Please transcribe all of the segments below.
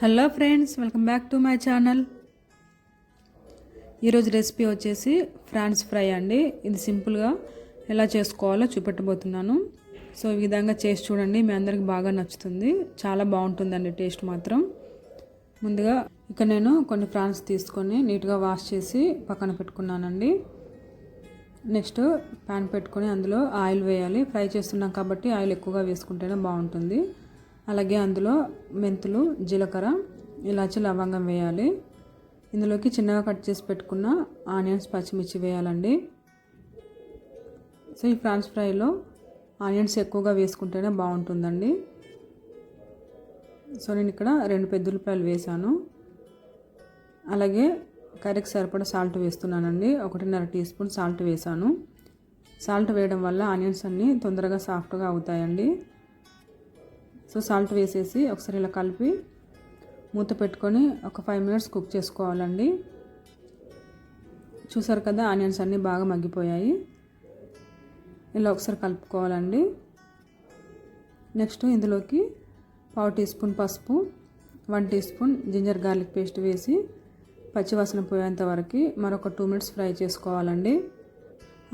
Hello friends, welcome back to my channel. ఈరోజు recipe వచ్చేసి France fry అండి. ఇది సింపుల్గా ఎలా చేసుకోవాలో చూపెట్టబోతున్నాను. సో ఈ విధంగా చేసి చూడండి, మీ అందరికి బాగా నచ్చుతుంది. చాలా బాగుంటుందండి టేస్ట్ మాత్రం. ముందుగా ఇక్కడ నేను కొన్ని ఫ్రాన్స్ తీసుకొని నీట్గా వాష్ చేసి పక్కన పెట్టుకున్నానండి. నెక్స్ట్ ప్యాన్ పెట్టుకొని అందులో ఆయిల్ వేయాలి. ఫ్రై చేస్తున్నాం కాబట్టి ఆయిల్ ఎక్కువగా వేసుకుంటేనే బాగుంటుంది. అలాగే అందులో మెంతులు, జీలకర్ర, ఇలాచి, లవంగం వేయాలి. ఇందులోకి చిన్నగా కట్ చేసి పెట్టుకున్న ఆనియన్స్, పచ్చిమిర్చి వేయాలండి. సో ఈ ఫ్రాన్స్ ఫ్రైలో ఆనియన్స్ ఎక్కువగా వేసుకుంటేనే బాగుంటుందండి. సో నేను ఇక్కడ 2 పెద్ద ఉల్లిపాయలు వేసాను. అలాగే కర్రీకి సరిపడా సాల్ట్ వేస్తున్నానండి. 1.5 టీ స్పూన్ సాల్ట్ వేసాను. సాల్ట్ వేయడం వల్ల ఆనియన్స్ అన్నీ తొందరగా సాఫ్ట్గా అవుతాయండి. సో సాల్ట్ వేసేసి ఒకసారి ఇలా కలిపి మూత పెట్టుకొని ఒక 5 మినిట్స్ కుక్ చేసుకోవాలండి. చూసారు కదా, ఆనియన్స్ అన్నీ బాగా మగ్గిపోయాయి. ఇలా ఒకసారి కలుపుకోవాలండి. నెక్స్ట్ ఇందులోకి 1/2 టీ స్పూన్ పసుపు, 1 teaspoon ginger garlic paste వేసి పచ్చివాసన పోయేంత వరకు మరొక 2 మినిట్స్ ఫ్రై చేసుకోవాలండి.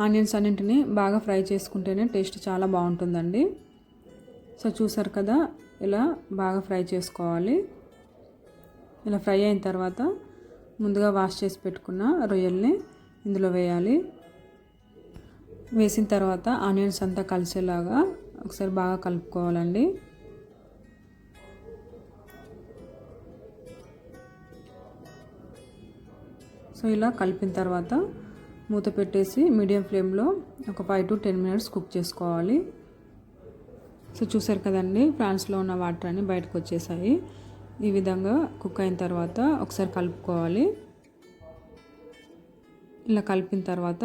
ఆనియన్స్ అన్నింటినీ బాగా ఫ్రై చేసుకుంటేనే టేస్ట్ చాలా బాగుంటుందండి. సో చూసారు కదా, ఇలా బాగా ఫ్రై చేసుకోవాలి. ఇలా ఫ్రై అయిన తర్వాత ముందుగా వాష్ చేసి పెట్టుకున్న రొయ్యల్ని ఇందులో వేయాలి. వేసిన తర్వాత ఆనియన్స్ అంతా కలిసేలాగా ఒకసారి బాగా కలుపుకోవాలండి. సో ఇలా కలిపిన తర్వాత మూత పెట్టేసి మీడియం ఫ్లేమ్లో ఒక 5 to 10 మినిట్స్ కుక్ చేసుకోవాలి. సో చూసారు కదండి, ఫ్రాన్స్లో ఉన్న వాటర్ అన్నీ బయటకు వచ్చేసాయి. ఈ విధంగా కుక్ అయిన తర్వాత ఒకసారి కలుపుకోవాలి. ఇలా కలిపిన తర్వాత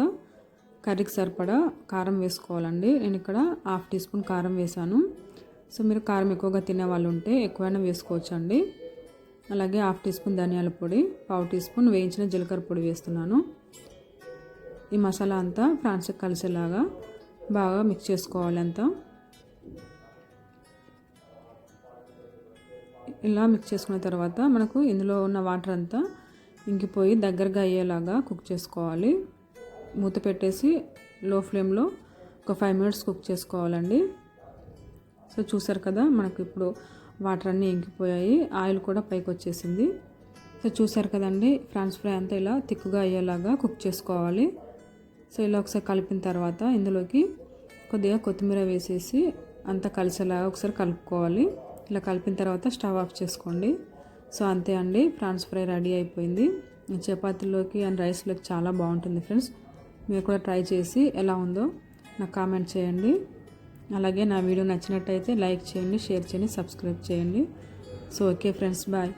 కర్రీకి సరిపడా కారం వేసుకోవాలండి. నేను ఇక్కడ 1/2 టీ స్పూన్ కారం వేసాను. సో మీరు కారం ఎక్కువగా తినే వాళ్ళు ఉంటే ఎక్కువైనా వేసుకోవచ్చు అండి. అలాగే 1/2 టీ స్పూన్ ధనియాల పొడి, 1/2 టీ స్పూన్ వేయించిన జీలకర్ర పొడి వేస్తున్నాను. ఈ మసాలా అంతా ఫ్రాన్స్కి కలిసేలాగా బాగా మిక్స్ చేసుకోవాలి అంతా. ఇలా మిక్స్ చేసుకున్న తర్వాత మనకు ఇందులో ఉన్న వాటర్ అంతా ఇంకిపోయి దగ్గరగా అయ్యేలాగా కుక్ చేసుకోవాలి. మూత పెట్టేసి లో ఫ్లేమ్లో ఒక 5 మినిట్స్ కుక్ చేసుకోవాలండి. సో చూసారు కదా, మనకు ఇప్పుడు వాటర్ అన్నీ ఇంకిపోయాయి, ఆయిల్ కూడా పైకి వచ్చేసింది. సో చూసారు కదండి, ఫ్రాన్స్ ఫ్రై అంతా ఇలా తిక్కుగా అయ్యేలాగా కుక్ చేసుకోవాలి. సో ఇలా ఒకసారి కలిపిన తర్వాత ఇందులోకి కొద్దిగా కొత్తిమీర వేసేసి అంతా కలిసేలాగా ఒకసారి కలుపుకోవాలి. ఇలా కలిపిన తర్వాత స్టవ్ ఆఫ్ చేసుకోండి. సో అంతే అండి, ఫ్రాన్స్ ఫ్రై రెడీ అయిపోయింది. చపాతీలోకి అండ్ రైస్లోకి చాలా బాగుంటుంది ఫ్రెండ్స్. మీరు కూడా ట్రై చేసి ఎలా ఉందో నాకు కామెంట్ చేయండి. అలాగే నా వీడియో నచ్చినట్టయితే లైక్ చేయండి, షేర్ చేయండి, సబ్స్క్రైబ్ చేయండి. So okay friends, bye.